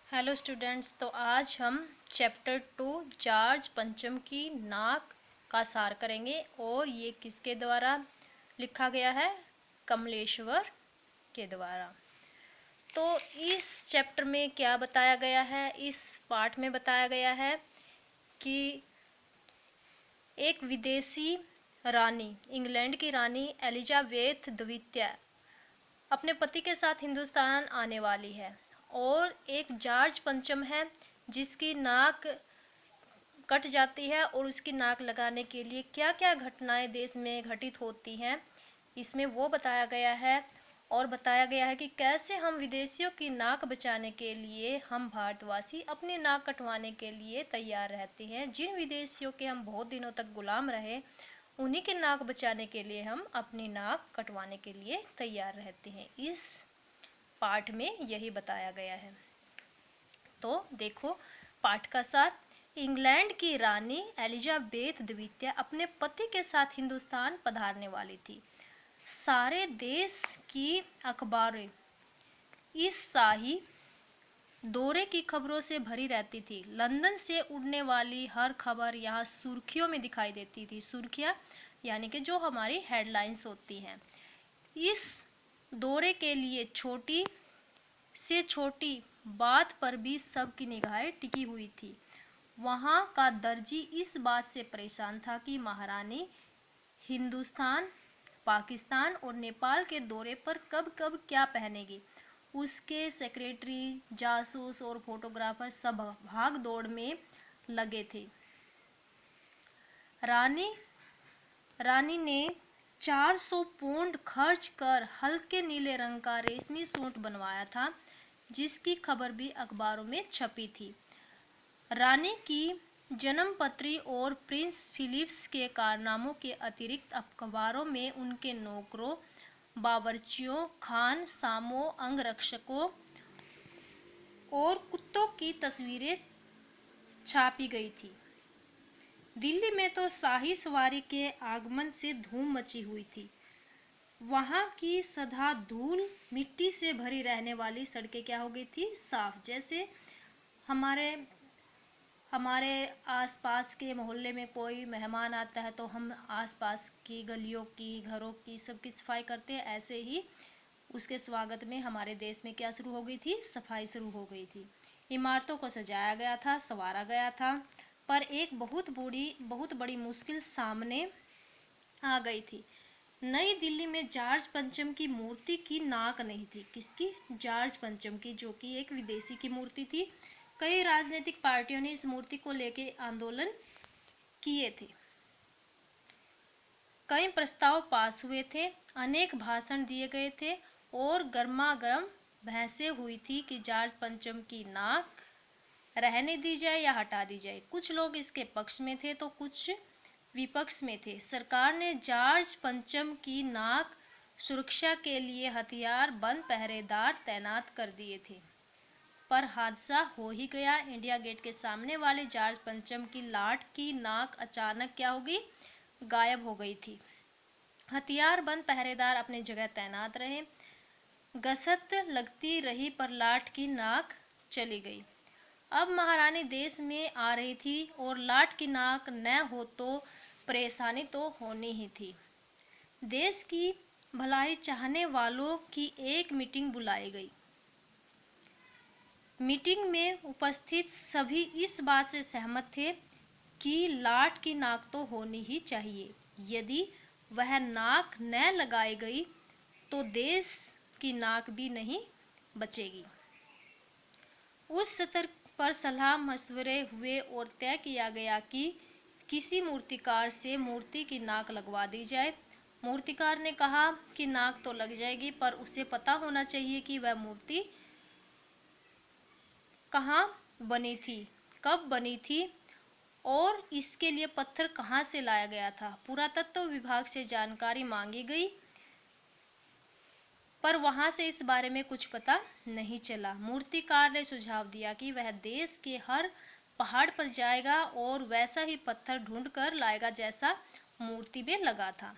Hello students. तो आज हम चैप्टर 2 जॉर्ज पंचम की नाक का सार करेंगे और ये किसके द्वारा लिखा गया है? कमलेश्वर के द्वारा। तो इस चैप्टर में क्या बताया गया है? इस पाठ में बताया गया है कि एक विदेशी रानी, इंग्लैंड की रानी एलिजाबेथ द्वितीय अपने पति के साथ हिंदुस्तान आने वाली है और एक जॉर्ज पंचम है जिसकी नाक कट जाती है और उसकी नाक लगाने के लिए क्या क्या घटनाएं देश में घटित होती हैं, इसमें वो बताया गया है। और बताया गया है कि कैसे हम विदेशियों की नाक बचाने के लिए हम भारतवासी अपनी नाक कटवाने के लिए तैयार रहते हैं। जिन विदेशियों के हम बहुत दिनों तक गुलाम रहे, उन्हीं की नाक बचाने के लिए हम अपनी नाक कटवाने के लिए तैयार रहते हैं। इस पाठ में यही बताया गया है। तो देखो पाठ का सार। इंग्लैंड की रानी एलिजाबेथ द्वितीय अपने पति के साथ हिंदुस्तान पधारने वाली थी। सारे देश की अखबारें इस शाही दौरे की खबरों से भरी रहती थी। लंदन से उड़ने वाली हर खबर यहाँ सुर्खियों में दिखाई देती थी। सुर्खियाँ यानी कि जो हमारी हेडलाइंस होती हैं। इस दौरे के लिए छोटी से छोटी बात पर भी सबकी निगाहें टिकी हुई थी। वहां का दर्जी इस बात से परेशान था कि महारानी हिंदुस्तान, पाकिस्तान और नेपाल के दौरे पर कब कब क्या पहनेगी। उसके सेक्रेटरी, जासूस और फोटोग्राफर सब भाग दौड़ में लगे थे। रानी ने 400 पौंड खर्च कर हल्के नीले रंग का रेशमी सूट बनवाया था, जिसकी खबर भी अखबारों में छपी थी। रानी की जन्मपत्री और प्रिंस फिलिप्स के कारनामों के अतिरिक्त अखबारों में उनके नौकरों, बावर्चियों, खान सामों, अंगरक्षकों और कुत्तों की तस्वीरें छापी गई थी। दिल्ली में तो शाही सवारी के आगमन से धूम मची हुई थी। वहां की सदा धूल मिट्टी से भरी रहने वाली सड़कें क्या हो गई थी? साफ। जैसे हमारे आसपास के मोहल्ले में कोई मेहमान आता है तो हम आसपास की गलियों की, घरों की सबकी सफाई करते हैं। ऐसे ही उसके स्वागत में हमारे देश में क्या शुरू हो गई थी? सफाई शुरू हो गई थी। इमारतों को सजाया गया था, संवारा गया था। पर एक बहुत बड़ी मुश्किल सामने आ गई थी। नई दिल्ली में जॉर्ज पंचम की मूर्ति की नाक नहीं थी। किसकी? जॉर्ज पंचम की, जो कि एक विदेशी की मूर्ति थी। कई राजनीतिक पार्टियों ने इस मूर्ति को लेकर आंदोलन किए थे। कई प्रस्ताव पास हुए थे, अनेक भाषण दिए गए थे और गर्मागर्म बहसें हुई थी कि जॉर्ज पंचम की नाक रहने दी जाए या हटा दी जाए। कुछ लोग इसके पक्ष में थे तो कुछ विपक्ष में थे। सरकार ने जॉर्ज पंचम की नाक सुरक्षा के लिए हथियार बंद पहरेदार तैनात कर दिए थे। पर हादसा हो ही गया। इंडिया गेट के सामने वाले जॉर्ज पंचम की लाट की नाक अचानक क्या हो गई? गायब हो गई थी। हथियार बंद पहरेदार अपनी जगह तैनात रहे। गश्त लगती रही पर लाट की नाक चली गई। अब महारानी देश में आ रही थी और लाट की नाक न हो तो परेशानी तो होनी ही थी। देश की भलाई चाहने वालों की एक मीटिंग बुलाई गई। मीटिंग में उपस्थित सभी इस बात से सहमत थे कि लाट की नाक तो होनी ही चाहिए। यदि वह नाक न लगाई गई तो देश की नाक भी नहीं बचेगी। उस स्तर पर सलाह मशवरे हुए और तय किया गया कि किसी मूर्तिकार से मूर्ति की नाक लगवा दी जाए। मूर्तिकार ने कहा कि नाक तो लग जाएगी, पर उसे पता होना चाहिए कि वह मूर्ति कहाँ बनी थी, कब बनी थी और इसके लिए पत्थर कहाँ से लाया गया था। पुरातत्व विभाग से जानकारी मांगी गई, पर वहां से इस बारे में कुछ पता नहीं चला। मूर्तिकार ने सुझाव दिया कि वह देश के हर पहाड़ पर जाएगा और वैसा ही पत्थर ढूंढ कर लाएगा जैसा मूर्ति में लगा था।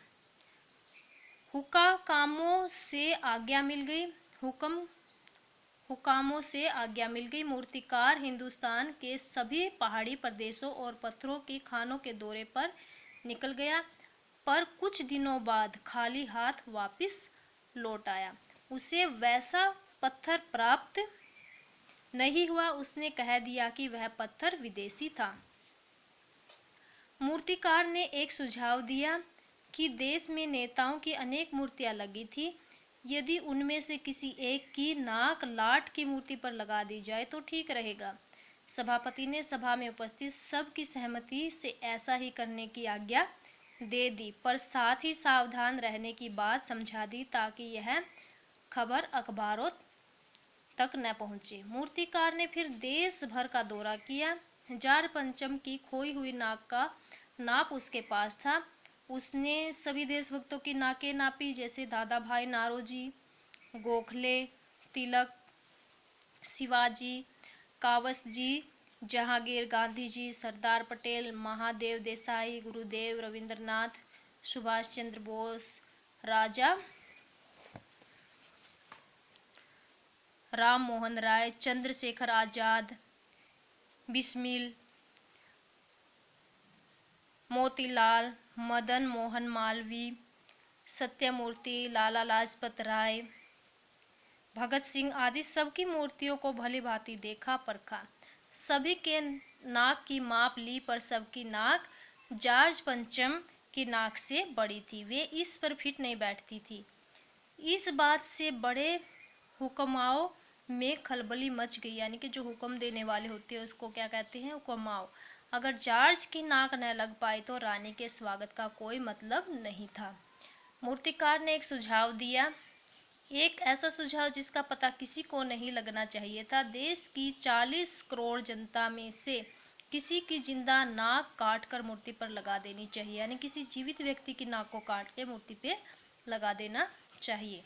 हुक्कामों से आज्ञा मिल गई। हुकामों से आज्ञा मिल गई। मूर्तिकार हिंदुस्तान के सभी पहाड़ी प्रदेशों और पत्थरों की खानों के दौरे पर निकल गया, पर कुछ दिनों बाद खाली हाथ वापस लौट आया। उसे वैसा पत्थर प्राप्त नहीं हुआ। उसने कह दिया कि वह पत्थर विदेशी था। मूर्तिकार ने एक सुझाव दिया कि देश में नेताओं की अनेक मूर्तियां लगी थी, यदि उनमें से किसी एक की नाक लाट की मूर्ति पर लगा दी जाए तो ठीक रहेगा। सभापति ने सभा में उपस्थित सब की सहमति से ऐसा ही करने की आज्ञा दे दी, पर साथ ही सावधान रहने की बात समझा दी ताकि यह खबर अखबारों तक न पहुंचे। मूर्तिकार ने फिर देश भर का दौरा किया। जार पंचम की खोई हुई नाक का नाप उसके पास था। उसने सभी देशभक्तों की नाकें नापी, जैसे दादा भाई नारोजी, गोखले, तिलक, शिवाजी, कावस जी, जहांगीर, गांधी जी, सरदार पटेल, महादेव देसाई, गुरुदेव रविंद्रनाथ, सुभाष चंद्र बोस, राजा राम मोहन राय, चंद्रशेखर आजाद, बिस्मिल, मोतीलाल, मदन मोहन मालवीय, सत्यमूर्ति, लाला लाजपत राय, भगत सिंह आदि सबकी मूर्तियों को भली भांति देखा परखा। सभी के नाक की माप ली, पर सबकी नाक जॉर्ज पंचम की नाक से बड़ी थी। वे इस पर फिट नहीं बैठती थी। इस बात से बड़े हुक्माओं में खलबली मच गई, यानी कि जो हुक्म देने वाले होते हैं उसको क्या कहते हैं, हुक्माओं। अगर जॉर्ज की नाक न लग पाई तो रानी के स्वागत का कोई मतलब नहीं था। मूर्तिकार ने एक सुझाव दिया, एक ऐसा सुझाव जिसका पता किसी को नहीं लगना चाहिए था। देश की 40 करोड़ जनता में से किसी की जिंदा नाक काट कर मूर्ति पर लगा देनी चाहिए, यानी किसी जीवित व्यक्ति की नाक को काट के मूर्ति पे लगा देना चाहिए।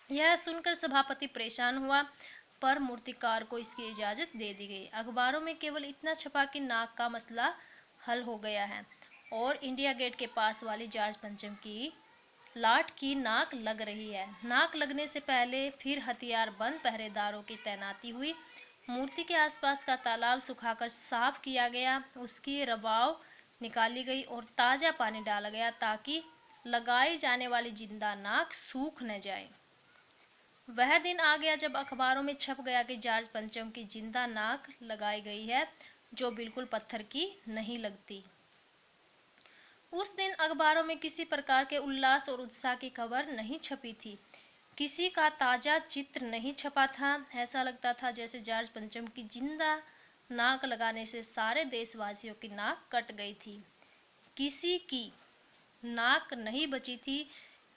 यह सुनकर सभापति परेशान हुआ, पर मूर्तिकार को इसकी इजाजत दे दी गई। अखबारों में केवल इतना छपा कि नाक का मसला हल हो गया है और इंडिया गेट के पास वाली जॉर्ज पंचम की लाट की नाक लग रही है। नाक लगने से पहले फिर हथियारबंद पहरेदारों की तैनाती हुई। मूर्ति के आसपास का तालाब सुखाकर साफ किया गया, उसकी रवाव निकाली गई और ताज़ा पानी डाला गया ताकि लगाई जाने वाली जिंदा नाक सूख न जाए। वह दिन आ गया जब अखबारों में छप गया कि जॉर्ज पंचम की जिंदा नाक लगाई गई है, जो बिल्कुल पत्थर की नहीं लगती। उस दिन अखबारों में किसी प्रकार के उल्लास और उत्साह की खबर नहीं छपी थी। किसी का ताजा चित्र नहीं छपा था। ऐसा लगता था जैसे जॉर्ज पंचम की जिंदा नाक लगाने से सारे देशवासियों की नाक कट गई थी। किसी की नाक नहीं बची थी।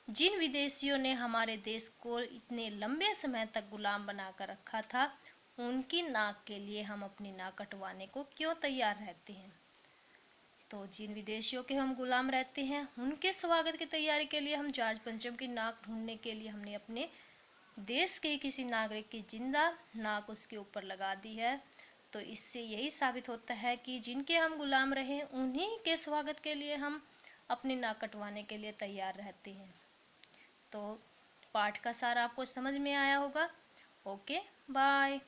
जिन विदेशियों ने हमारे देश को इतने लंबे समय तक गुलाम बनाकर रखा था, उनकी नाक के लिए हम अपनी नाक कटवाने को क्यों तैयार रहते हैं। तो जिन विदेशियों के हम गुलाम रहते हैं, उनके स्वागत की तैयारी के लिए हम जॉर्ज पंचम की नाक ढूंढने के लिए हमने अपने देश के किसी नागरिक की जिंदा नाक उसके ऊपर लगा दी है। तो इससे यही साबित होता है कि जिनके हम गुलाम रहे, उन्हीं के स्वागत के लिए हम अपनी नाक कटवाने के लिए तैयार रहते हैं। तो पाठ का सार आपको समझ में आया होगा। Okay, bye.